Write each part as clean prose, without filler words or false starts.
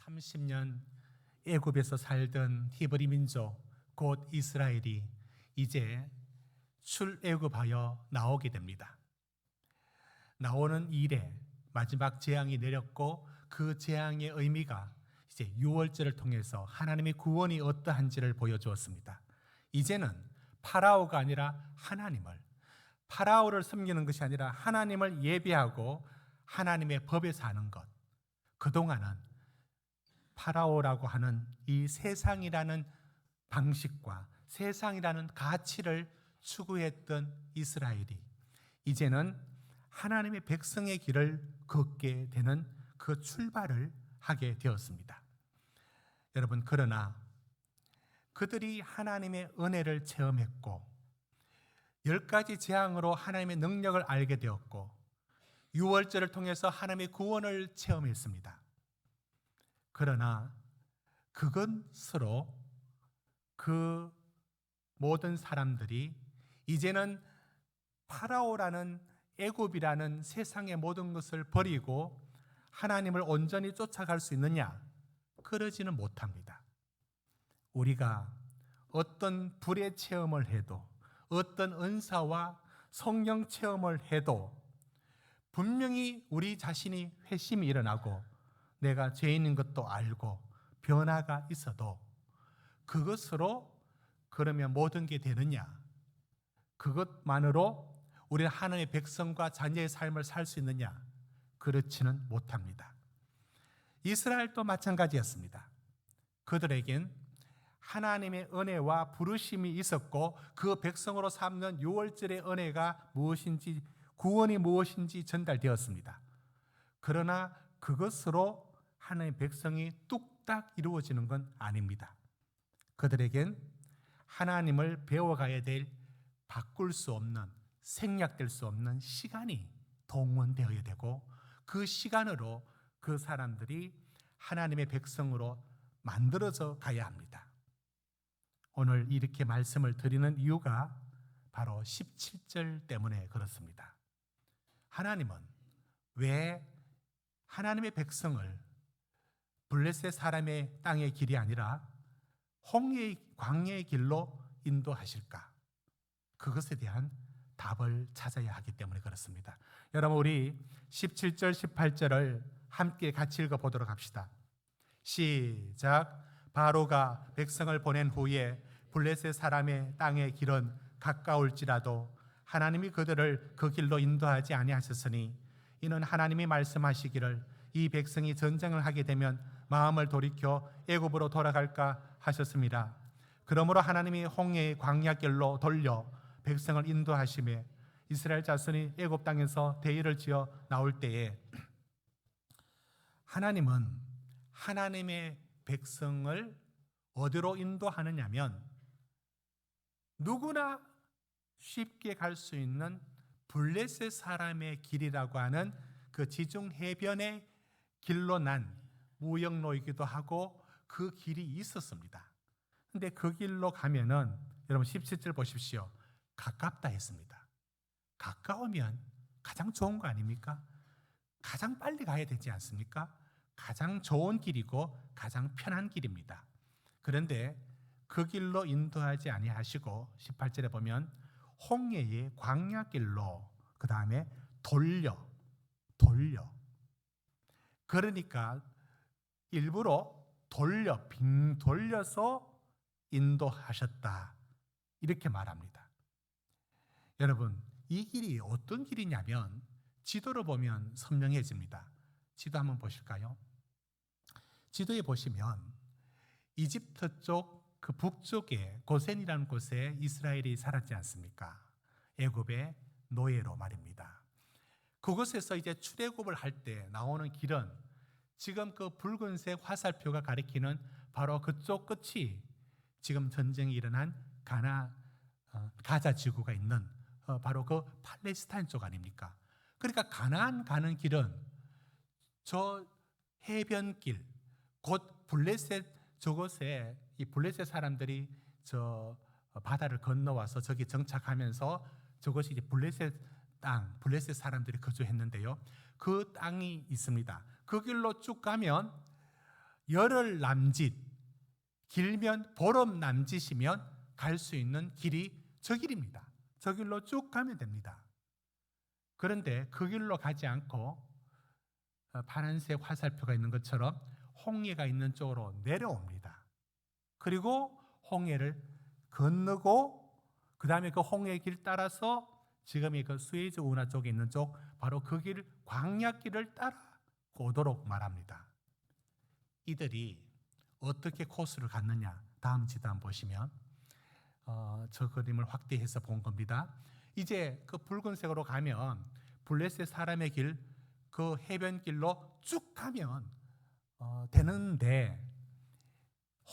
30년 애굽에서 살던 히브리 민족 곧 이스라엘이 이제 출애굽하여 나오게 됩니다. 나오는 일에 마지막 재앙이 내렸고 그 재앙의 의미가 이제 유월절을 통해서 하나님의 구원이 어떠한지를 보여주었습니다. 이제는 파라오가 아니라 파라오를 섬기는 것이 아니라 하나님을 예배하고 하나님의 법에 사는 것. 그동안은 파라오라고 하는 이 세상이라는 방식과 세상이라는 가치를 추구했던 이스라엘이 이제는 하나님의 백성의 길을 걷게 되는 그 출발을 하게 되었습니다. 여러분, 그러나 그들이 하나님의 은혜를 체험했고 10가지 재앙으로 하나님의 능력을 알게 되었고 유월절을 통해서 하나님의 구원을 체험했습니다. 그러나 그것으로 그 모든 사람들이 이제는 파라오라는 애굽이라는 세상의 모든 것을 버리고 하나님을 온전히 쫓아갈 수 있느냐? 그러지는 못합니다. 우리가 어떤 불의 체험을 해도 어떤 은사와 성령 체험을 해도 분명히 우리 자신이 회심이 일어나고 내가 죄인인 것도 알고 변화가 있어도 그것으로 그러면 모든 게 되느냐? 그것만으로 우리는 하나님의 백성과 자녀의 삶을 살 수 있느냐? 그렇지는 못합니다. 이스라엘도 마찬가지였습니다. 그들에겐 하나님의 은혜와 부르심이 있었고 그 백성으로 삼는 유월절의 은혜가 무엇인지 구원이 무엇인지 전달되었습니다. 그러나 그것으로 하나님의 백성이 뚝딱 이루어지는 건 아닙니다. 그들에겐 하나님을 배워가야 될 바꿀 수 없는 생략될 수 없는 시간이 동원되어야 되고 그 시간으로 그 사람들이 하나님의 백성으로 만들어져 가야 합니다. 오늘 이렇게 말씀을 드리는 이유가 바로 17절 때문에 그렇습니다. 하나님은 왜 하나님의 백성을 블레셋 사람의 땅의 길이 아니라 홍해의 광야의 길로 인도하실까? 그것에 대한 답을 찾아야 하기 때문에 그렇습니다. 여러분, 우리 17절 18절을 함께 같이 읽어보도록 합시다. 시작. 바로가 백성을 보낸 후에 블레셋 사람의 땅의 길은 가까울지라도 하나님이 그들을 그 길로 인도하지 아니하셨으니 이는 하나님이 말씀하시기를 이 백성이 전쟁을 하게 되면 마음을 돌이켜 애굽으로 돌아갈까 하셨습니다. 그러므로 하나님이 홍해의 광야길로 돌려 백성을 인도하시매 이스라엘 자손이 애굽 땅에서 대의를 지어 나올 때에 하나님은 하나님의 백성을 어디로 인도하느냐면 누구나 쉽게 갈 수 있는 블레셋 사람의 길이라고 하는 그 지중 해변의 길로 난 무역로이기도 하고 그 길이 있었습니다. 근데 그 길로 가면은 여러분 17절 보십시오. 가깝다 했습니다. 가까우면 가장 좋은 거 아닙니까? 가장 빨리 가야 되지 않습니까? 가장 좋은 길이고 가장 편한 길입니다. 그런데 그 길로 인도하지 아니하시고 18절에 보면 홍해의 광야길로 그 다음에 돌려 그러니까 일부러 빙 돌려서 인도하셨다 이렇게 말합니다. 여러분, 이 길이 어떤 길이냐면 지도로 보면 선명해집니다. 지도 한번 보실까요? 지도에 보시면 이집트 쪽 그 북쪽에 고센이라는 곳에 이스라엘이 살았지 않습니까? 애굽의 노예로 말입니다. 그곳에서 이제 출애굽을 할 때 나오는 길은 지금 그 붉은색 화살표가 가리키는 바로 그쪽 끝이 지금 전쟁이 일어난 가자 지구가 있는 바로 그 팔레스타인 쪽 아닙니까? 그러니까 가나안 가는 길은 저 해변길, 곧 블레셋 저곳에 이 블레셋 사람들이 저 바다를 건너와서 저기 정착하면서 저것이 이제 블레셋 땅, 블레셋 사람들이 거주했는데요. 그 땅이 있습니다. 그 길로 쭉 가면 열흘 남짓, 길면 보름 남짓이면 갈 수 있는 길이 저 길입니다. 저 길로 쭉 가면 됩니다. 그런데 그 길로 가지 않고 파란색 화살표가 있는 것처럼 홍해가 있는 쪽으로 내려옵니다. 그리고 홍해를 건너고 그 다음에 그 홍해 길 따라서 지금의 그 스웨즈 운하 쪽에 있는 쪽 바로 그 길, 광야길을 따라 오도록 말합니다. 이들이 어떻게 코스를 갔느냐, 다음 지도 한번 보시면 저 그림을 확대해서 본 겁니다. 이제 그 붉은색으로 가면 블레셋 사람의 길, 그 해변길로 쭉 가면 되는데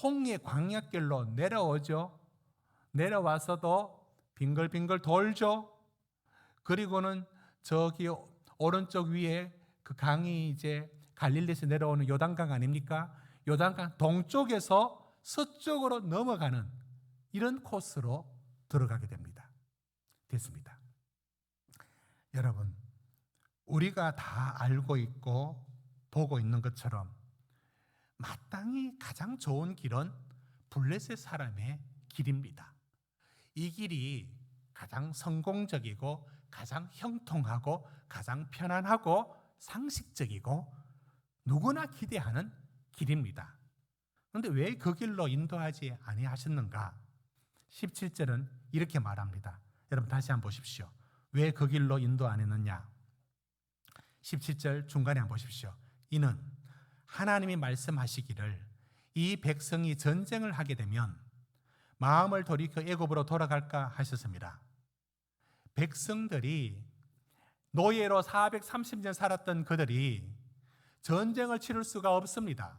홍해 광야길로 내려오죠. 내려와서도 빙글빙글 돌죠. 그리고는 저기 오른쪽 위에 그 강이 이제 갈릴리에서 내려오는 요단강 아닙니까? 요단강 동쪽에서 서쪽으로 넘어가는 이런 코스로 들어가게 됩니다. 됐습니다. 여러분, 우리가 다 알고 있고 보고 있는 것처럼 마땅히 가장 좋은 길은 블레셋 사람의 길입니다. 이 길이 가장 성공적이고 가장 형통하고 가장 편안하고 상식적이고 누구나 기대하는 길입니다. 그런데 왜 그 길로 인도하지 아니하셨는가? 17절은 이렇게 말합니다. 여러분 다시 한번 보십시오. 왜 그 길로 인도 안 했느냐? 17절 중간에 한번 보십시오. 이는 하나님이 말씀하시기를 이 백성이 전쟁을 하게 되면 마음을 돌이켜 애굽으로 돌아갈까 하셨습니다. 백성들이 노예로 430년 살았던 그들이 전쟁을 치를 수가 없습니다.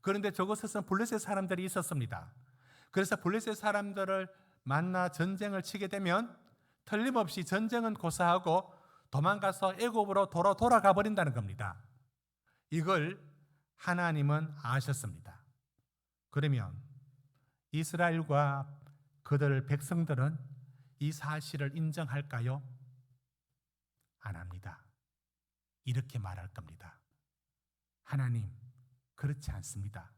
그런데 저곳에서는 블레셋 사람들이 있었습니다. 그래서 블레셋 사람들을 만나 전쟁을 치게 되면 틀림없이 전쟁은 고사하고 도망가서 애굽으로 돌아가 버린다는 겁니다. 이걸 하나님은 아셨습니다. 그러면 이스라엘과 그들 백성들은 이 사실을 인정할까요? 안 합니다. 이렇게 말할 겁니다. 하나님, 그렇지 않습니다.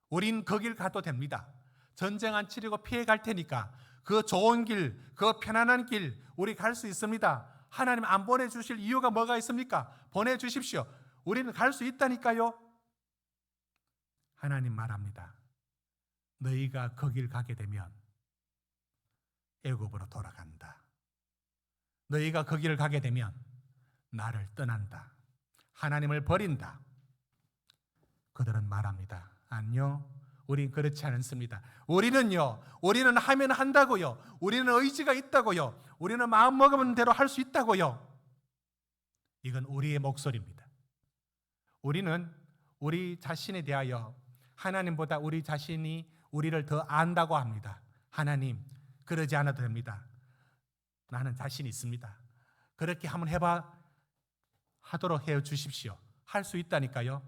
우린 그 길 가도 됩니다. 전쟁 안 치르고 피해 갈 테니까 그 좋은 길, 그 편안한 길 우리 갈 수 있습니다. 하나님 안 보내주실 이유가 뭐가 있습니까? 보내주십시오. 우리는 갈 수 있다니까요. 하나님 말합니다. 너희가 그 길 가게 되면 애굽으로 돌아간다. 너희가 그 길을 가게 되면 나를 떠난다. 하나님을 버린다. 그들은 말합니다. 아니요, 우린 그렇지 않습니다. 우리는 하면 한다고요. 우리는 의지가 있다고요. 우리는 마음 먹으면 대로 할 수 있다고요. 이건 우리의 목소리입니다. 우리는 우리 자신에 대하여 하나님보다 우리 자신이 우리를 더 안다고 합니다. 하나님, 그러지 않아도 됩니다. 나는 자신 있습니다. 그렇게 한번 하도록 해 주십시오. 할 수 있다니까요.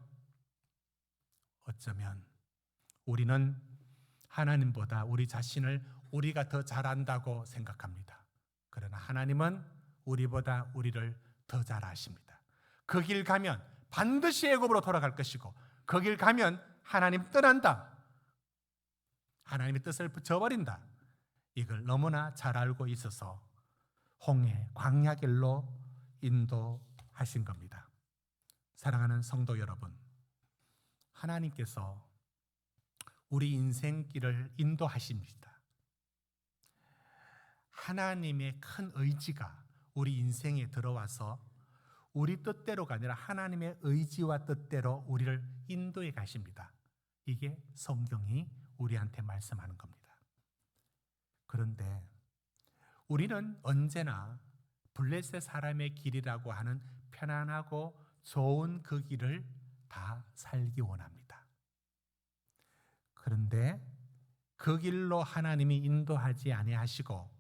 어쩌면 우리는 하나님보다 우리 자신을 우리가 더 잘 안다고 생각합니다. 그러나 하나님은 우리보다 우리를 더 잘 아십니다. 그 길 가면 반드시 애굽으로 돌아갈 것이고 그 길 가면 하나님 떠난다. 하나님의 뜻을 저버린다. 이걸 너무나 잘 알고 있어서 홍해 광야길로 인도하신 겁니다. 사랑하는 성도 여러분, 하나님께서 우리 인생길을 인도하십니다. 하나님의 큰 의지가 우리 인생에 들어와서 우리 뜻대로가 아니라 하나님의 의지와 뜻대로 우리를 인도해 가십니다. 이게 성경이 우리한테 말씀하는 겁니다. 그런데 우리는 언제나 블레셋 사람의 길이라고 하는 편안하고 좋은 그 길을 다 살기 원합니다. 그런데 그 길로 하나님이 인도하지 아니하시고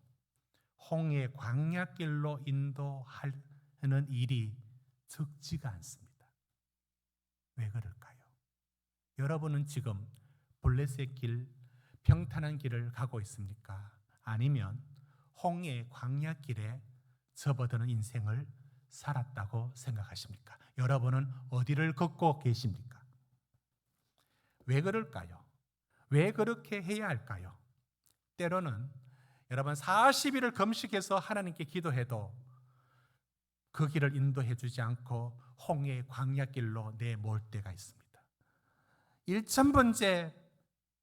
홍해 광야길로 인도하는 일이 적지가 않습니다. 왜 그럴까요? 여러분은 지금 블레셋 길, 평탄한 길을 가고 있습니까? 아니면 홍해 광야길에 접어드는 인생을 살았다고 생각하십니까? 여러분은 어디를 걷고 계십니까? 왜 그럴까요? 왜 그렇게 해야 할까요? 때로는 여러분 40일을 금식해서 하나님께 기도해도 그 길을 인도해 주지 않고 홍해의 광야길로 내몰 때가 있습니다. 1000번째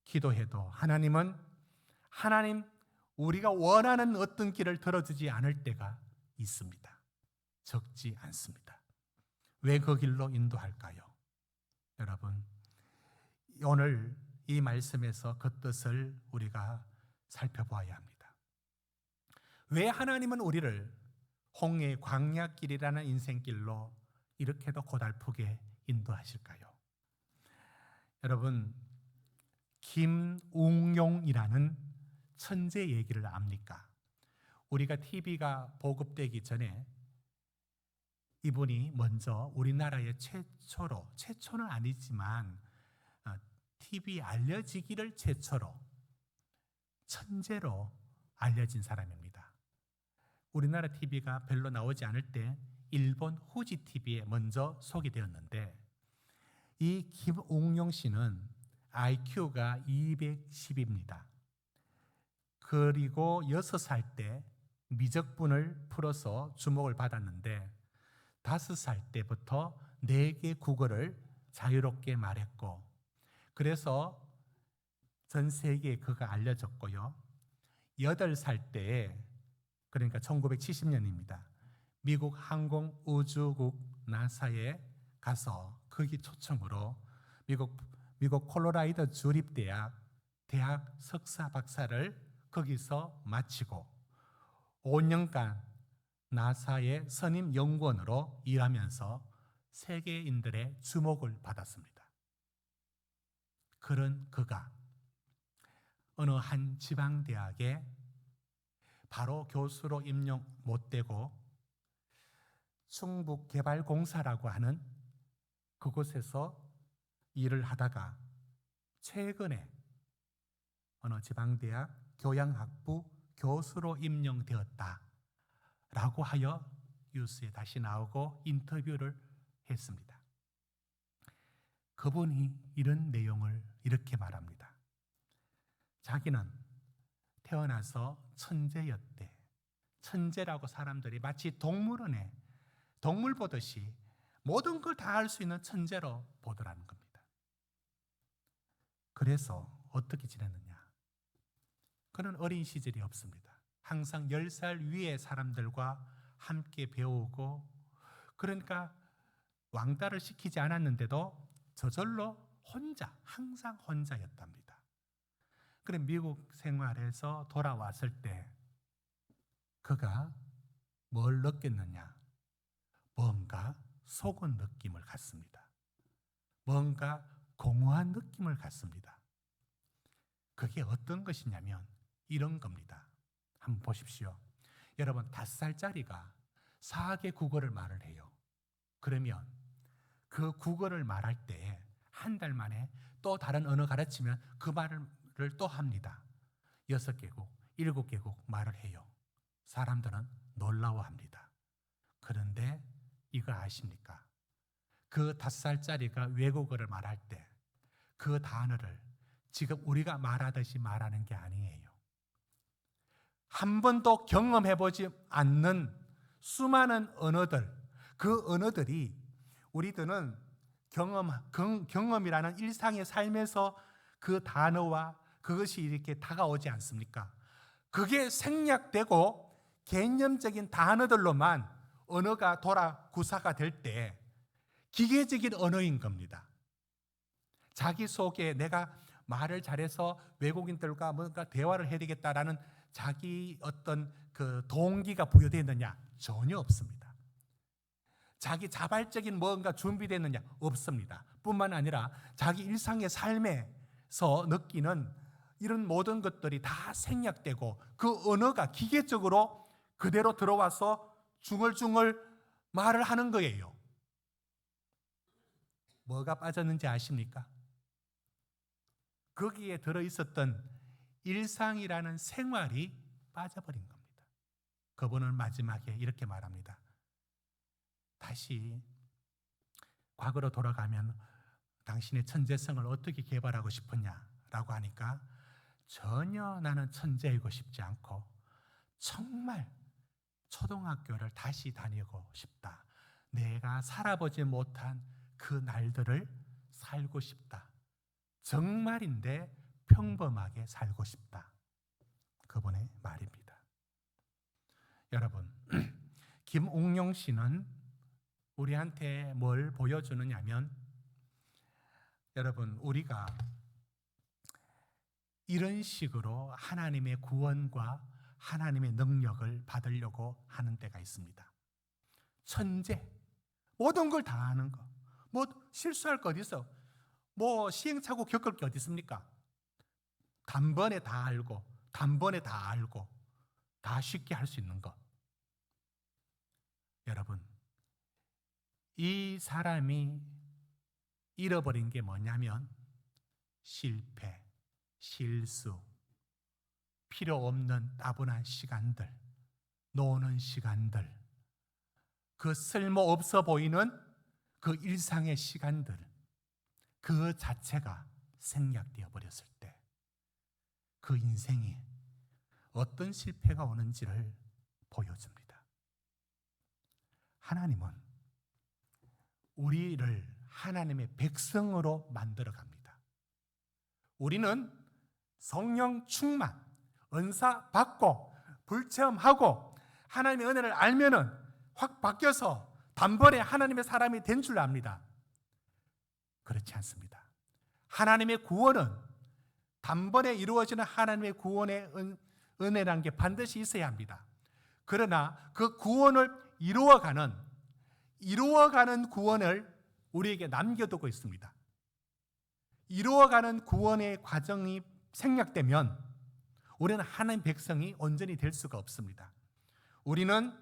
기도해도 하나님 우리가 원하는 어떤 길을 들어주지 않을 때가 있습니다. 적지 않습니다. 왜 그 길로 인도할까요? 여러분, 오늘 이 말씀에서 그 뜻을 우리가 살펴보아야 합니다. 왜 하나님은 우리를 홍해의 광야길이라는 인생길로 이렇게도 고달프게 인도하실까요? 여러분, 김웅용이라는 천재 얘기를 압니까? 우리가 TV가 보급되기 전에 이분이 먼저 우리나라의 최초는 아니지만 TV 알려지기를 최초로 천재로 알려진 사람입니다. 우리나라 TV가 별로 나오지 않을 때 일본 후지 TV에 먼저 소개되었는데 이 김웅용 씨는 IQ가 210입니다. 그리고 6살 때 미적분을 풀어서 주목을 받았는데 5살 때부터 4개 국어를 자유롭게 말했고 그래서 전 세계에 그가 알려졌고요. 8살 때에 그러니까 1970년입니다. 미국 항공우주국 나사에 가서 거기 초청으로 미국 콜로라이도 주립대학 석사 박사를 거기서 마치고 5년간 나사의 선임 연구원으로 일하면서 세계인들의 주목을 받았습니다. 그런 그가 어느 한 지방대학에 바로 교수로 임용 못 되고 충북개발공사라고 하는 그곳에서 일을 하다가 최근에 어느 지방대학 교양학부 교수로 임명되었다라고 하여 뉴스에 다시 나오고 인터뷰를 했습니다. 그분이 이런 내용을 이렇게 말합니다. 자기는 태어나서 천재였대. 천재라고 사람들이 마치 동물원에 동물 보듯이 모든 걸 다 할 수 있는 천재로 보더라는 겁니다. 그래서 어떻게 지냈느냐? 그는 어린 시절이 없습니다. 항상 10살 위의 사람들과 함께 배우고 그러니까 왕따를 시키지 않았는데도 저절로 항상 혼자였답니다. 그래 미국 생활에서 돌아왔을 때 그가 뭘 느꼈느냐? 뭔가 속은 느낌을 갖습니다. 뭔가 공허한 느낌을 갖습니다. 그게 어떤 것이냐면 이런 겁니다. 한번 보십시오. 여러분 5살짜리가 4개 국어를 말을 해요. 그러면 그 국어를 말할 때 한 달 만에 또 다른 언어 가르치면 그 말을 또 합니다. 6개국, 7개국 말을 해요. 사람들은 놀라워합니다. 그런데 이거 아십니까? 그 5살짜리가 외국어를 말할 때 그 단어를 지금 우리가 말하듯이 말하는 게 아니에요. 한 번도 경험해보지 않는 수많은 언어들, 그 언어들이 우리들은 경험이라는 일상의 삶에서 그 단어와 그것이 이렇게 다가오지 않습니까? 그게 생략되고 개념적인 단어들로만 언어가 구사가 될 때 기계적인 언어인 겁니다. 자기 속에 내가 말을 잘해서 외국인들과 뭔가 대화를 해야 되겠다라는 자기 어떤 그 동기가 부여되느냐? 전혀 없습니다. 자기 자발적인 뭔가 준비됐느냐? 없습니다. 뿐만 아니라 자기 일상의 삶에서 느끼는 이런 모든 것들이 다 생략되고 그 언어가 기계적으로 그대로 들어와서 중얼중얼 말을 하는 거예요. 뭐가 빠졌는지 아십니까? 거기에 들어있었던 일상이라는 생활이 빠져버린 겁니다. 그분은 마지막에 이렇게 말합니다. 다시 과거로 돌아가면 당신의 천재성을 어떻게 개발하고 싶으냐라고 하니까 전혀 나는 천재이고 싶지 않고 정말 초등학교를 다시 다니고 싶다. 내가 살아보지 못한 그 날들을 살고 싶다. 정말인데 평범하게 살고 싶다. 그분의 말입니다. 여러분, 김옥룡 씨는 우리한테 뭘 보여주느냐면, 여러분, 우리가 이런 식으로 하나님의 구원과 하나님의 능력을 받으려고 하는 때가 있습니다. 천재, 모든 걸 다 아는 거, 뭐 실수할 거 어디 있어? 뭐 시행착오 겪을 게 어디 있습니까? 단번에 다 알고, 단번에 다 알고, 다 쉽게 할 수 있는 것. 여러분, 이 사람이 잃어버린 게 뭐냐면 실패, 실수, 필요 없는 따분한 시간들, 노는 시간들, 그 쓸모없어 보이는 그 일상의 시간들, 그 자체가 생략되어 버렸을 때 그 인생이 어떤 실패가 오는지를 보여줍니다. 하나님은 우리를 하나님의 백성으로 만들어 갑니다. 우리는 성령 충만, 은사 받고 불체험하고 하나님의 은혜를 알면은 확 바뀌어서 단번에 하나님의 사람이 된 줄 압니다. 그렇지 않습니다. 하나님의 구원은 단번에 이루어지는 하나님의 구원의 은혜라는 게 반드시 있어야 합니다. 그러나 그 구원을 이루어가는 구원을 우리에게 남겨두고 있습니다. 이루어가는 구원의 과정이 생략되면 우리는 하나님 백성이 온전히 될 수가 없습니다. 우리는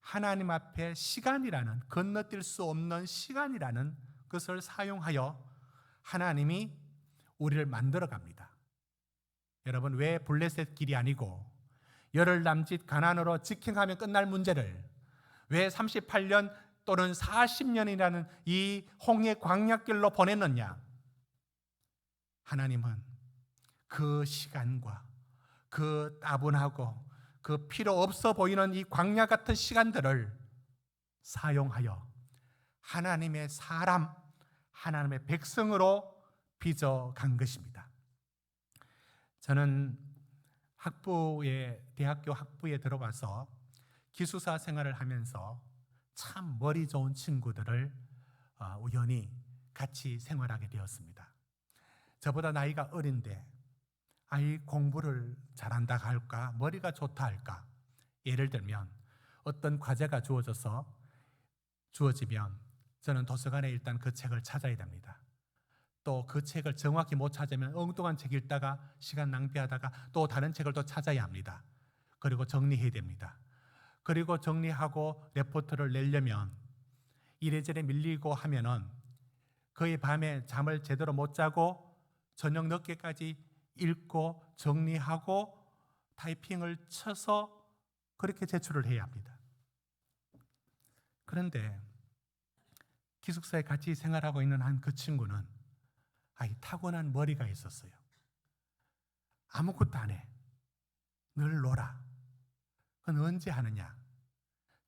하나님 앞에 시간이라는, 건너뛸 수 없는 시간이라는 것을 사용하여 하나님이 우리를 만들어 갑니다. 여러분, 왜 블레셋 길이 아니고 열흘 남짓 가나안으로 직행하면 끝날 문제를 왜 38년 또는 40년이라는 이 홍해 광야길로 보냈느냐? 하나님은 그 시간과 그 따분하고 그 필요 없어 보이는 이 광야 같은 시간들을 사용하여 하나님의 사람, 하나님의 백성으로 빚어간 것입니다. 저는 대학교 학부에 들어가서 기숙사 생활을 하면서 참 머리 좋은 친구들을 우연히 같이 생활하게 되었습니다. 저보다 나이가 어린데 공부를 잘한다 할까, 머리가 좋다 할까. 예를 들면 어떤 과제가 주어지면 저는 도서관에 일단 그 책을 찾아야 됩니다. 또 그 책을 정확히 못 찾으면 엉뚱한 책 읽다가 시간 낭비하다가 또 다른 책을 또 찾아야 합니다. 그리고 정리해야 됩니다. 그리고 정리하고 레포트를 내려면 이래저래 밀리고 하면은 거의 밤에 잠을 제대로 못 자고 저녁 늦게까지 읽고 정리하고 타이핑을 쳐서 그렇게 제출을 해야 합니다. 그런데 기숙사에 같이 생활하고 있는 한 그 친구는 타고난 머리가 있었어요. 아무것도 안 해. 늘 놀아. 그건 언제 하느냐?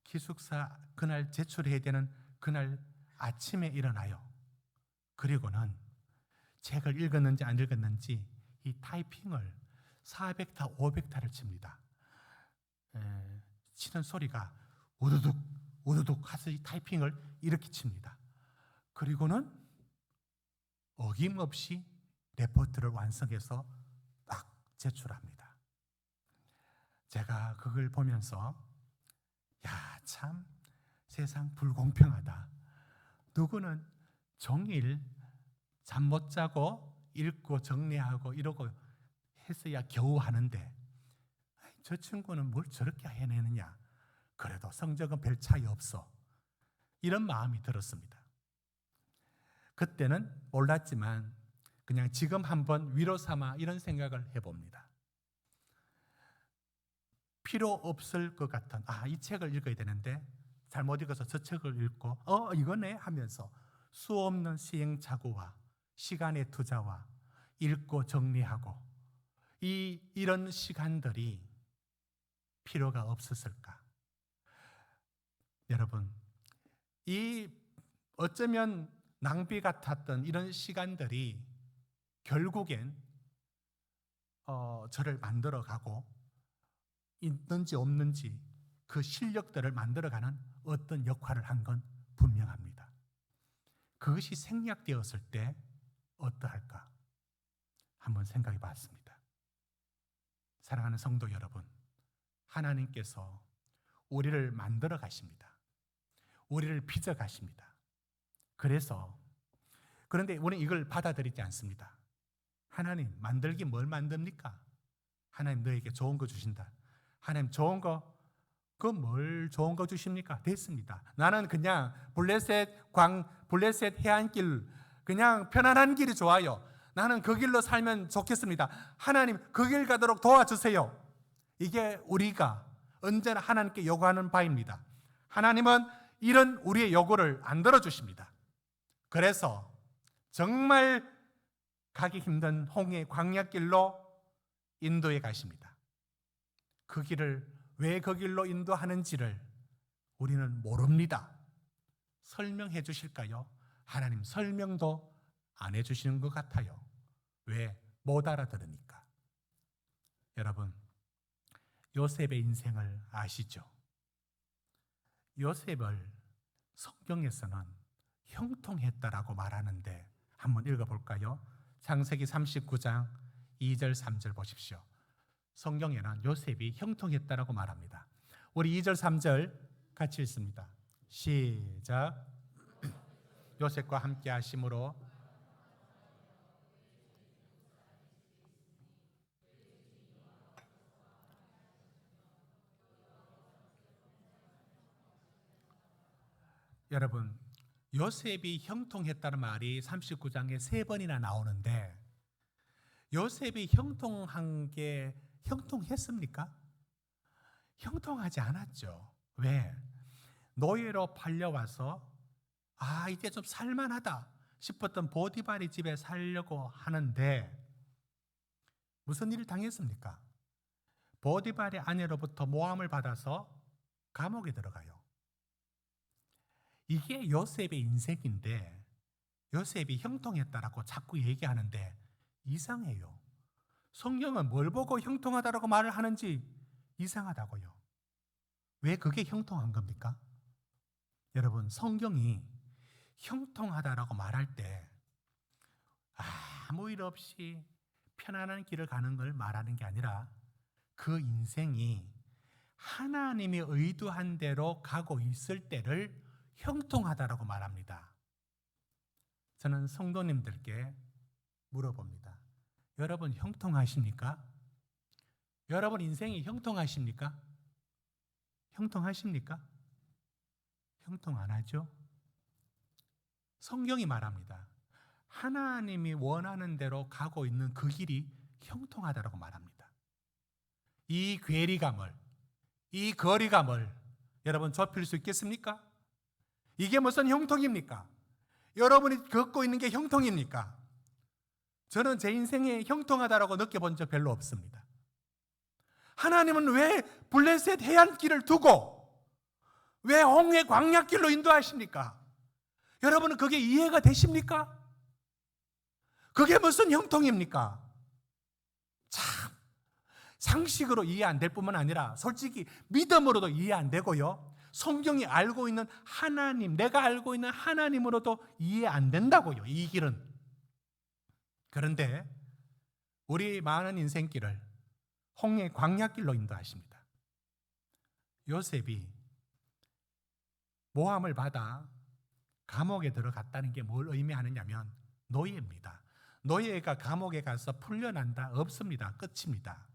기숙사 그날 제출해야 되는 그날 아침에 일어나요. 그리고는 책을 읽었는지 안 읽었는지 이 타이핑을 400타, 500타를 칩니다. 치는 소리가 우두둑, 우두둑 해서 이 타이핑을 이렇게 칩니다. 그리고는 어김없이 레포트를 완성해서 딱 제출합니다. 제가 그걸 보면서 참 세상 불공평하다. 누구는 종일 잠 못 자고 읽고 정리하고 이러고 했어야 겨우 하는데 저 친구는 뭘 저렇게 해내느냐. 그래도 성적은 별 차이 없어. 이런 마음이 들었습니다. 그때는 몰랐지만 그냥 지금 한번 위로 삼아 이런 생각을 해봅니다. 필요 없을 것 같은 이 책을 읽어야 되는데 잘못 읽어서 저 책을 읽고 이거네 하면서 수없는 시행착오와 시간의 투자와 읽고 정리하고 이런 시간들이 필요가 없었을까? 여러분, 이 어쩌면 낭비 같았던 이런 시간들이 결국엔 저를 만들어가고 있는지 없는지 그 실력들을 만들어가는 어떤 역할을 한 건 분명합니다. 그것이 생략되었을 때 어떠할까? 한번 생각해 봤습니다. 사랑하는 성도 여러분, 하나님께서 우리를 만들어 가십니다. 우리를 빚어 가십니다. 그런데 우리는 이걸 받아들이지 않습니다. 하나님, 만들기 뭘 만듭니까? 하나님 너에게 좋은 거 주신다. 하나님 좋은 거, 뭘 좋은 거 주십니까? 됐습니다. 나는 그냥 블레셋 해안길, 그냥 편안한 길이 좋아요. 나는 그 길로 살면 좋겠습니다. 하나님 그 길 가도록 도와주세요. 이게 우리가 언제나 하나님께 요구하는 바입니다. 하나님은 이런 우리의 요구를 안 들어주십니다. 그래서 정말 가기 힘든 홍해 광야길로 인도해 가십니다. 그 길을 왜 그 길로 인도하는지를 우리는 모릅니다. 설명해 주실까요? 하나님 설명도 안 해주시는 것 같아요. 왜? 못 알아들으니까. 여러분, 요셉의 인생을 아시죠? 요셉을 성경에서는 형통했다라고 말하는데 한번 읽어볼까요? 창세기 39장 2절 3절 보십시오. 성경에는 요셉이 형통했다라고 말합니다. 우리 2절 3절 같이 읽습니다. 시작. 요셉과 함께 하심으로 여러분, 요셉이 형통했다는 말이 39장에 3번이나 나오는데 요셉이 형통했습니까? 형통하지 않았죠. 왜? 노예로 팔려와서 이제 좀 살만하다 싶었던 보디발의 집에 살려고 하는데 무슨 일을 당했습니까? 보디발의 아내로부터 모함을 받아서 감옥에 들어가요. 이게 요셉의 인생인데 요셉이 형통했다라고 자꾸 얘기하는데 이상해요. 성경은 뭘 보고 형통하다라고 말을 하는지 이상하다고요. 왜 그게 형통한 겁니까? 여러분, 성경이 형통하다라고 말할 때 아무 일 없이 편안한 길을 가는 걸 말하는 게 아니라 그 인생이 하나님이 의도한 대로 가고 있을 때를 형통하다라고 말합니다. 저는 성도님들께 물어봅니다. 여러분 형통하십니까? 여러분 인생이 형통하십니까? 형통하십니까? 형통 안 하죠? 성경이 말합니다. 하나님이 원하는 대로 가고 있는 그 길이 형통하다라고 말합니다. 이 괴리감을, 이 거리감을 여러분 좁힐 수 있겠습니까? 이게 무슨 형통입니까? 여러분이 겪고 있는 게 형통입니까? 저는 제 인생에 형통하다라고 느껴본 적 별로 없습니다. 하나님은 왜 블레셋 해안길을 두고 왜 홍해 광야길로 인도하십니까? 여러분은 그게 이해가 되십니까? 그게 무슨 형통입니까? 참 상식으로 이해 안 될 뿐만 아니라 솔직히 믿음으로도 이해 안 되고요. 성경이 알고 있는 하나님, 내가 알고 있는 하나님으로도 이해 안 된다고요. 이 길은. 그런데 우리 많은 인생길을 홍해 광야길로 인도하십니다. 요셉이 모함을 받아 감옥에 들어갔다는 게 뭘 의미하느냐면 노예입니다. 노예가 감옥에 가서 풀려난다? 없습니다. 끝입니다.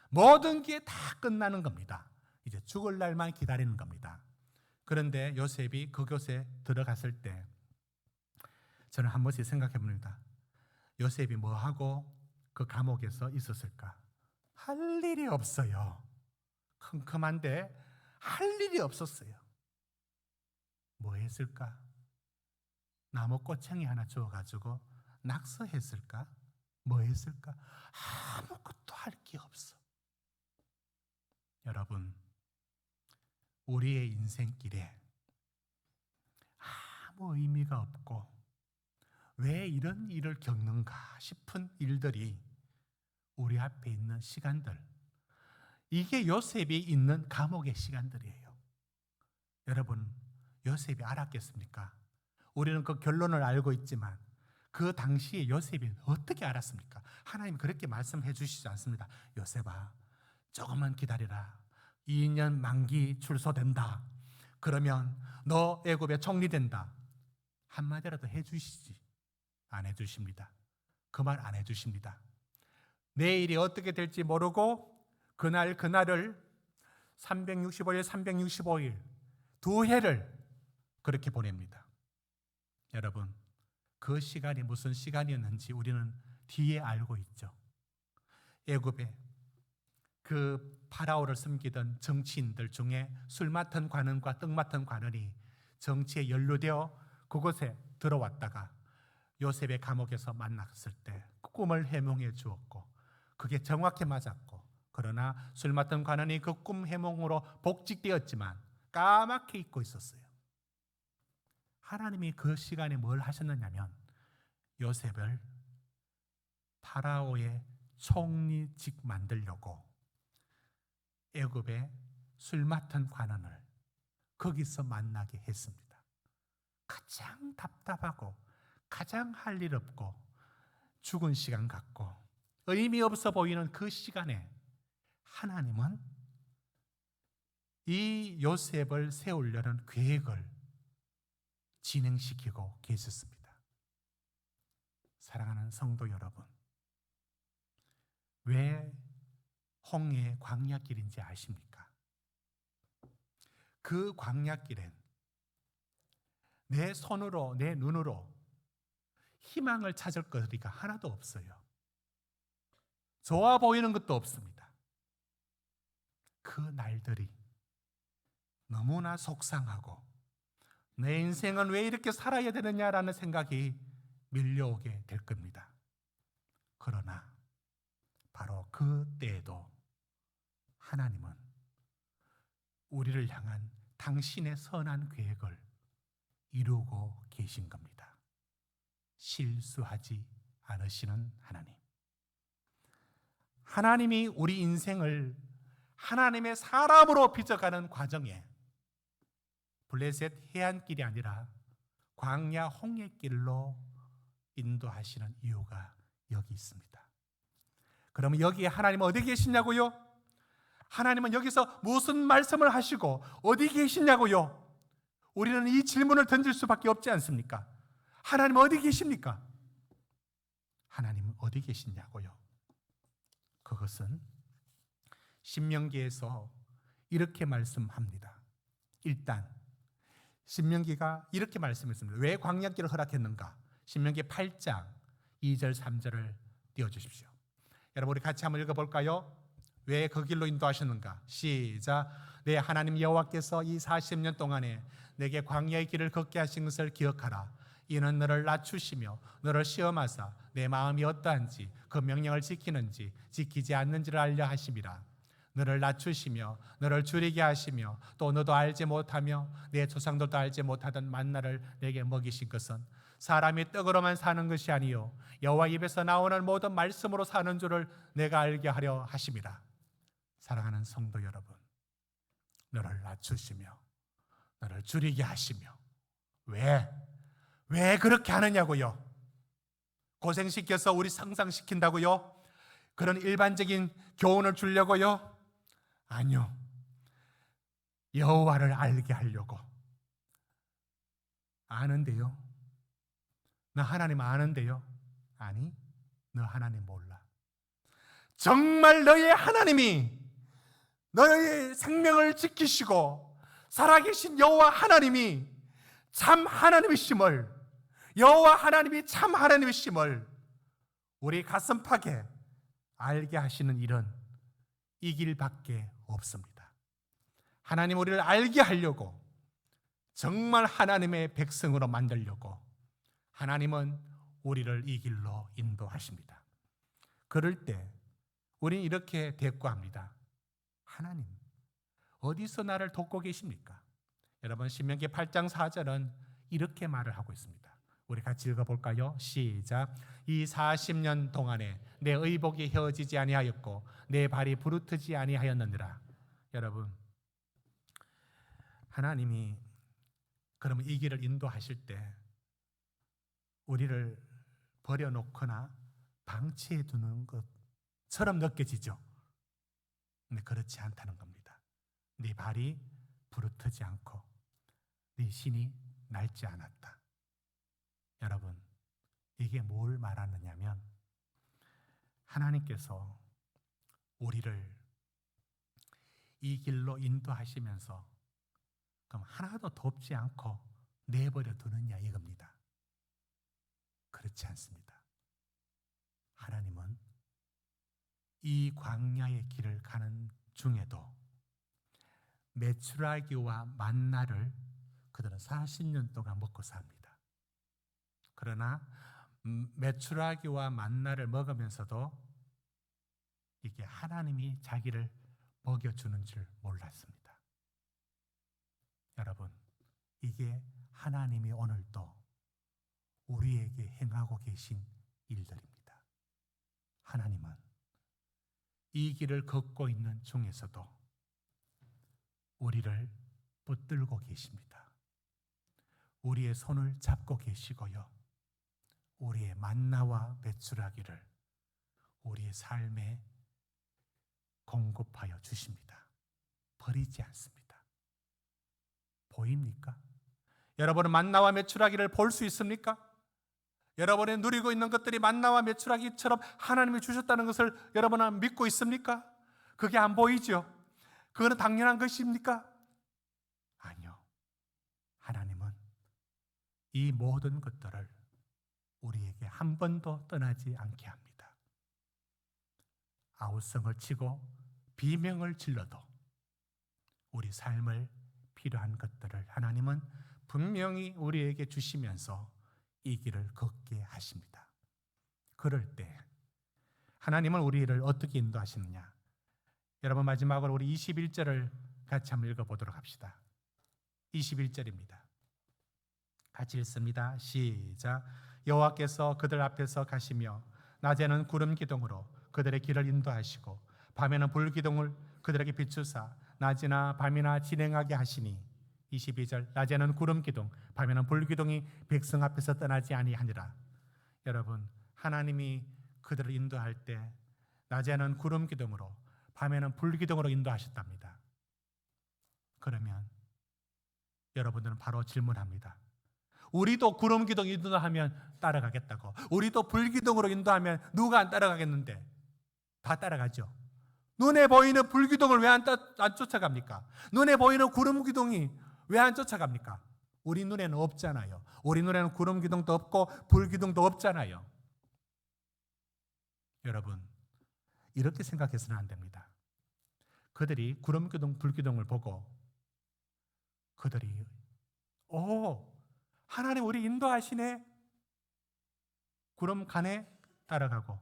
모든 게 다 끝나는 겁니다. 이제 죽을 날만 기다리는 겁니다. 그런데 요셉이 그곳에 들어갔을 때 저는 한 번씩 생각해 봅니다. 요셉이 뭐하고 그 감옥에서 있었을까? 할 일이 없어요. 컴컴한데 할 일이 없었어요. 뭐 했을까? 나무 꼬챙이 하나 주워가지고 낙서했을까? 뭐 했을까? 아무것도 할 게 없어. 여러분, 우리의 인생길에 아무 의미가 없고 왜 이런 일을 겪는가 싶은 일들이 우리 앞에 있는 시간들, 이게 요셉이 있는 감옥의 시간들이에요. 여러분, 요셉이 알았겠습니까? 우리는 그 결론을 알고 있지만 그 당시에 요셉이 어떻게 알았습니까? 하나님 그렇게 말씀해 주시지 않습니다. 요셉아, 조금만 기다리라. 2년 만기 출소된다. 그러면 너 애굽에 총리된다. 한마디라도 해주시지. 안 해주십니다. 그 말 안 해주십니다. 내일이 어떻게 될지 모르고 그날을 365일 365일 두 해를 그렇게 보냅니다. 여러분, 그 시간이 무슨 시간이었는지 우리는 뒤에 알고 있죠. 애굽에 그 파라오를 섬기던 정치인들 중에 술 맡은 관원과 떡 맡은 관원이 정치에 연루되어 그곳에 들어왔다가 요셉의 감옥에서 만났을 때 꿈을 해몽해 주었고 그게 정확히 맞았고, 그러나 술 맡은 관원이 그 꿈 해몽으로 복직되었지만 까맣게 잊고 있었어요. 하나님이 그 시간에 뭘 하셨느냐면 요셉을 파라오의 총리직 만들려고 애굽의 술 맡은 관원을 거기서 만나게 했습니다. 가장 답답하고 가장 할 일 없고 죽은 시간 같고 의미 없어 보이는 그 시간에 하나님은 이 요셉을 세우려는 계획을 진행시키고 계셨습니다. 사랑하는 성도 여러분, 왜 홍해의 광야길인지 아십니까? 그 광야길엔 내 손으로 내 눈으로 희망을 찾을 거리가 하나도 없어요. 좋아 보이는 것도 없습니다. 그 날들이 너무나 속상하고 내 인생은 왜 이렇게 살아야 되느냐라는 생각이 밀려오게 될 겁니다. 그러나 바로 그때에도 하나님은 우리를 향한 당신의 선한 계획을 이루고 계신 겁니다. 실수하지 않으시는 하나님. 하나님이 우리 인생을 하나님의 사람으로 빚어가는 과정에 블레셋 해안길이 아니라 광야 홍해길로 인도하시는 이유가 여기 있습니다. 그러면 여기에 하나님은 어디 계시냐고요? 하나님은 여기서 무슨 말씀을 하시고 어디 계시냐고요? 우리는 이 질문을 던질 수밖에 없지 않습니까? 하나님은 어디 계십니까? 하나님은 어디 계시냐고요? 그것은 신명기에서 이렇게 말씀합니다. 일단 신명기가 이렇게 말씀했습니다. 왜 광야길을 허락했는가? 신명기 8장 2절 3절을 띄워주십시오. 여러분, 우리 같이 한번 읽어볼까요? 왜 그 길로 인도하셨는가? 시작. 내 하나님 여호와께서 이 40년 동안에 내게 광야의 길을 걷게 하신 것을 기억하라. 이는 너를 낮추시며 너를 시험하사 내 마음이 어떠한지 그 명령을 지키는지 지키지 않는지를 알려 하심이라. 너를 낮추시며 너를 줄이게 하시며 또 너도 알지 못하며 내 조상들도 알지 못하던 만나를 내게 먹이신 것은 사람이 떡으로만 사는 것이 아니요 여호와 입에서 나오는 모든 말씀으로 사는 줄을 내가 알게 하려 하심이라. 사랑하는 성도 여러분, 너를 낮추시며 너를 줄이게 하시며 왜 그렇게 하느냐고요? 고생시켜서 우리 상상시킨다고요? 그런 일반적인 교훈을 주려고요? 아니요. 여호와를 알게 하려고. 아는데요? 너 하나님 아는데요? 아니, 너 하나님 몰라. 정말 너의 하나님이 너의 생명을 지키시고 살아계신 여호와 하나님이 참 하나님이심을, 여호와 하나님이 참 하나님이심을 우리 가슴팍에 알게 하시는 일은 이 길밖에 없습니다. 하나님 우리를 알게 하려고, 정말 하나님의 백성으로 만들려고 하나님은 우리를 이 길로 인도하십니다. 그럴 때 우리는 이렇게 대꾸합니다. 하나님, 어디서 나를 돕고 계십니까? 여러분, 신명기 8장 4절은 이렇게 말을 하고 있습니다. 우리 같이 읽어볼까요? 시작. 이 40년 동안에 내 의복이 휘어지지 아니하였고 내 발이 부르트지 아니하였느니라. 여러분, 하나님이 그러면 이 길을 인도하실 때 우리를 버려놓거나 방치해 두는 것처럼 느껴지죠. 근데 그렇지 않다는 겁니다. 네 발이 부르트지 않고 네 신이 낡지 않았다. 여러분, 이게 뭘 말하느냐면 하나님께서 우리를 이 길로 인도하시면서 그럼 하나도 돕지 않고 내버려 두느냐 이겁니다. 그렇지 않습니다. 하나님은 이 광야의 길을 가는 중에도 메추라기와 만나를 그들은 40년 동안 먹고 삽니다. 그러나 메추라기와 만나를 먹으면서도 이게 하나님이 자기를 먹여주는 줄 몰랐습니다. 여러분, 이게 하나님이 오늘도 우리에게 행하고 계신 일들입니다. 하나님은 이 길을 걷고 있는 중에서도 우리를 붙들고 계십니다. 우리의 손을 잡고 계시고요. 우리의 만나와 메추라기를 우리의 삶에 공급하여 주십니다. 버리지 않습니다. 보입니까? 여러분은 만나와 메추라기를 볼 수 있습니까? 여러분이 누리고 있는 것들이 만나와 메추라기처럼 하나님이 주셨다는 것을 여러분은 믿고 있습니까? 그게 안 보이죠? 그거는 당연한 것입니까? 아니요. 하나님은 이 모든 것들을 우리에게 한 번도 떠나지 않게 합니다. 아우성을 치고 비명을 질러도 우리 삶을 필요한 것들을 하나님은 분명히 우리에게 주시면서 이 길을 걷게 하십니다. 그럴 때 하나님은 우리를 어떻게 인도하시느냐? 여러분, 마지막으로 우리 21절을 같이 한번 읽어보도록 합시다. 21절입니다. 같이 읽습니다. 시작. 여호와께서 그들 앞에서 가시며 낮에는 구름 기둥으로 그들의 길을 인도하시고 밤에는 불 기둥을 그들에게 비추사 낮이나 밤이나 진행하게 하시니 22절. 낮에는 구름 기둥 밤에는 불 기둥이 백성 앞에서 떠나지 아니하니라. 여러분, 하나님이 그들을 인도할 때 낮에는 구름 기둥으로 밤에는 불 기둥으로 인도하셨답니다. 그러면 여러분들은 바로 질문합니다. 우리도 구름 기둥 인도하면 따라가겠다고, 우리도 불 기둥으로 인도하면 누가 안 따라가겠는데? 다 따라가죠. 눈에 보이는 불 기둥을 왜 안 쫓아갑니까? 눈에 보이는 구름 기둥이 왜 안 쫓아갑니까? 우리 눈에는 없잖아요. 우리 눈에는 구름 기둥도 없고 불 기둥도 없잖아요. 여러분, 이렇게 생각해서는 안 됩니다. 그들이 구름 기둥, 불 기둥을 보고 그들이 하나님 우리 인도하시네. 구름 가네 따라가고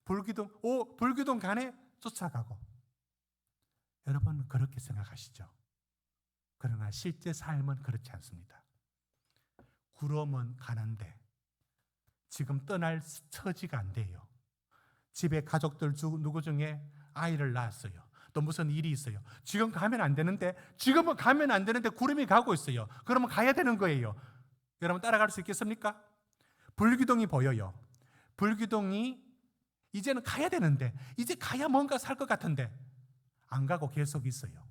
불 기둥 가네 쫓아가고. 여러분, 그렇게 생각하시죠? 그러나 실제 삶은 그렇지 않습니다. 구름은 가는데 지금 떠날 처지가 안 돼요. 집에 가족들 누구 중에 아이를 낳았어요. 또 무슨 일이 있어요. 지금은 가면 안 되는데 구름이 가고 있어요. 그러면 가야 되는 거예요. 여러분, 따라갈 수 있겠습니까? 불기둥이 보여요. 불기둥이 이제는 가야 되는데, 이제 가야 뭔가 살 것 같은데 안 가고 계속 있어요.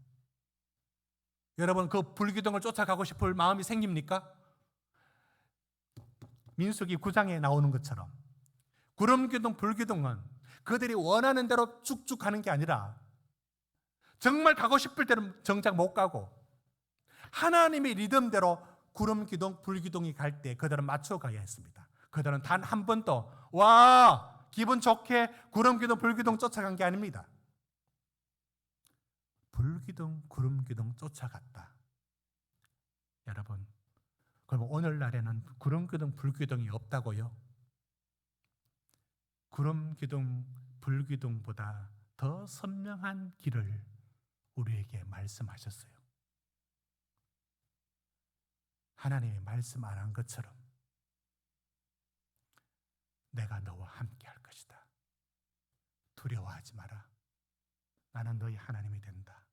여러분, 그 불기둥을 쫓아가고 싶을 마음이 생깁니까? 민수기 9장에 나오는 것처럼 구름기둥, 불기둥은 그들이 원하는 대로 쭉쭉 가는 게 아니라 정말 가고 싶을 때는 정작 못 가고 하나님의 리듬대로 구름기둥, 불기둥이 갈 때 그들은 맞춰가야 했습니다. 그들은 단 한 번도 기분 좋게 구름기둥, 불기둥 쫓아간 게 아닙니다. 불기둥, 구름기둥 쫓아갔다. 여러분, 그럼 오늘날에는 구름기둥, 불기둥이 없다고요? 구름기둥, 불기둥보다 더 선명한 길을 우리에게 말씀하셨어요. 하나님이 말씀 안 한 것처럼 내가 너와 함께 할 것이다. 두려워하지 마라. 나는 너희 하나님이 된다.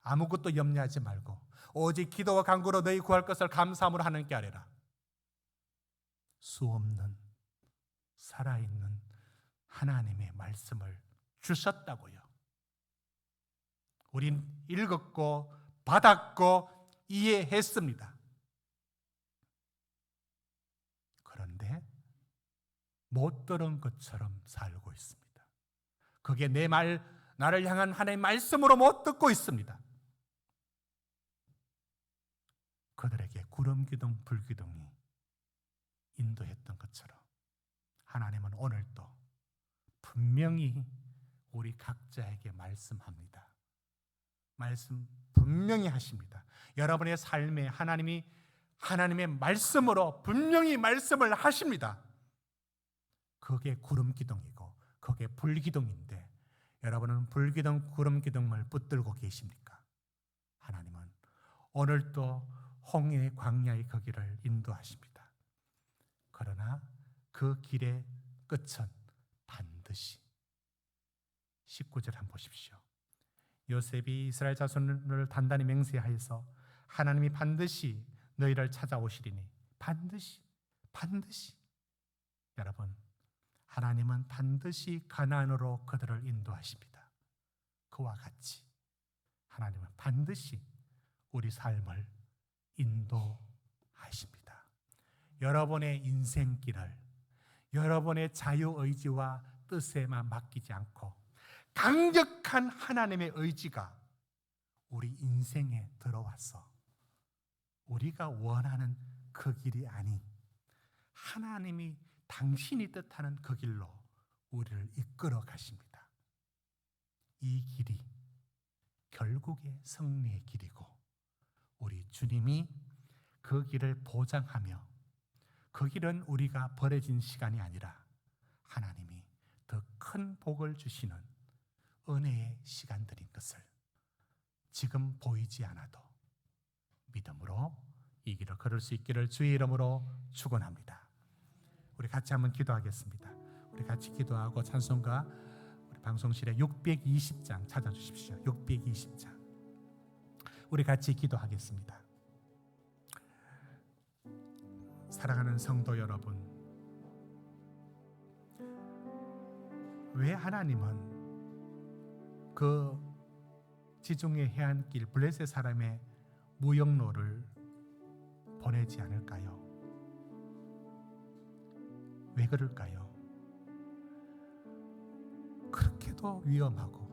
아무것도 염려하지 말고 오직 기도와 간구로 너희 구할 것을 감사함으로 하나님께 아뢰라. 수없는 살아있는 하나님의 말씀을 주셨다고요. 우린 읽었고 받았고 이해했습니다. 그런데 못 들은 것처럼 살고 있습니다. 그게 나를 향한 하나님의 말씀으로 못 듣고 있습니다. 그들에게 구름기둥, 불기둥이 인도했던 것처럼 하나님은 오늘도 분명히 우리 각자에게 말씀합니다. 말씀 분명히 하십니다. 여러분의 삶에 하나님이 하나님의 말씀으로 분명히 말씀을 하십니다. 그게 구름기둥이고 그게 불기둥인데 여러분은 불기둥, 구름기둥을 붙들고 계십니까? 하나님은 오늘도 홍해의 광야의 그 길을 인도하십니다. 그러나 그 길의 끝은 반드시 19절 한번 보십시오. 요셉이 이스라엘 자손을 단단히 맹세하여서 하나님이 반드시 너희를 찾아오시리니 반드시 여러분 하나님은 반드시 가나안으로 그들을 인도하십니다. 그와 같이 하나님은 반드시 우리 삶을 인도하십니다. 여러분의 인생길을 여러분의 자유의지와 뜻에만 맡기지 않고 강력한 하나님의 의지가 우리 인생에 들어와서 우리가 원하는 그 길이 아닌 하나님이 당신이 뜻하는 그 길로 우리를 이끌어 가십니다. 이 길이 결국의 승리의 길이고 우리 주님이 그 길을 보장하며 그 길은 우리가 버려진 시간이 아니라 하나님이 더 큰 복을 주시는 은혜의 시간들인 것을 지금 보이지 않아도 믿음으로 이 길을 걸을 수 있기를 주의 이름으로 축원합니다. 우리 같이 한번 기도하겠습니다. 우리 같이 기도하고 찬송가 우리 방송실에 620장 찾아주십시오. 620장 우리 같이 기도하겠습니다. 사랑하는 성도 여러분, 왜 하나님은 그 지중해 해안길 블레셋 사람의 무역로를 보내지 않을까요? 왜 그럴까요? 그렇게도 위험하고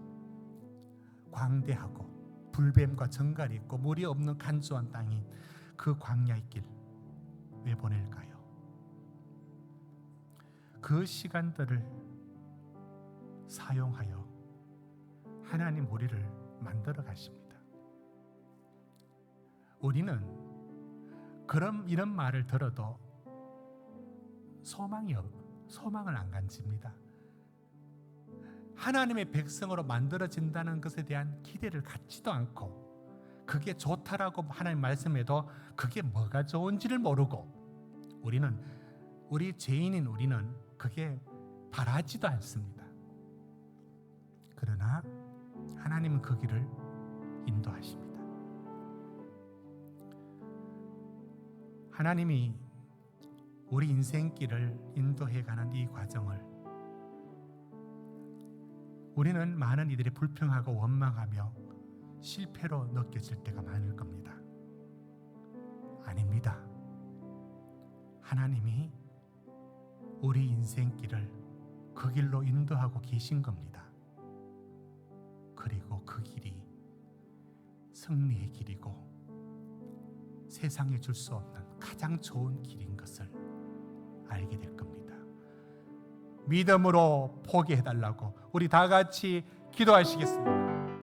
광대하고 불뱀과 정갈이 있고 물이 없는 간소한 땅인 그 광야의 길 왜 보낼까요? 그 시간들을 사용하여 하나님 우리를 만들어 가십니다. 우리는 이런 말을 들어도 소망을 안 가집니다. 하나님의 백성으로 만들어진다는 것에 대한 기대를 갖지도 않고 그게 좋다라고 하나님 말씀해도 그게 뭐가 좋은지를 모르고 우리 죄인인 우리는 그게 바라지도 않습니다. 그러나 하나님은 그 길을 인도하십니다. 하나님이 우리 인생길을 인도해가는 이 과정을 우리는 많은 이들이 불평하고 원망하며 실패로 느껴질 때가 많을 겁니다. 아닙니다. 하나님이 우리 인생길을 그 길로 인도하고 계신 겁니다. 그리고 그 길이 승리의 길이고 세상에 줄 수 없는 가장 좋은 길인 것을 알게 될 겁니다. 믿음으로 포기해달라고 우리 다 같이 기도하시겠습니다.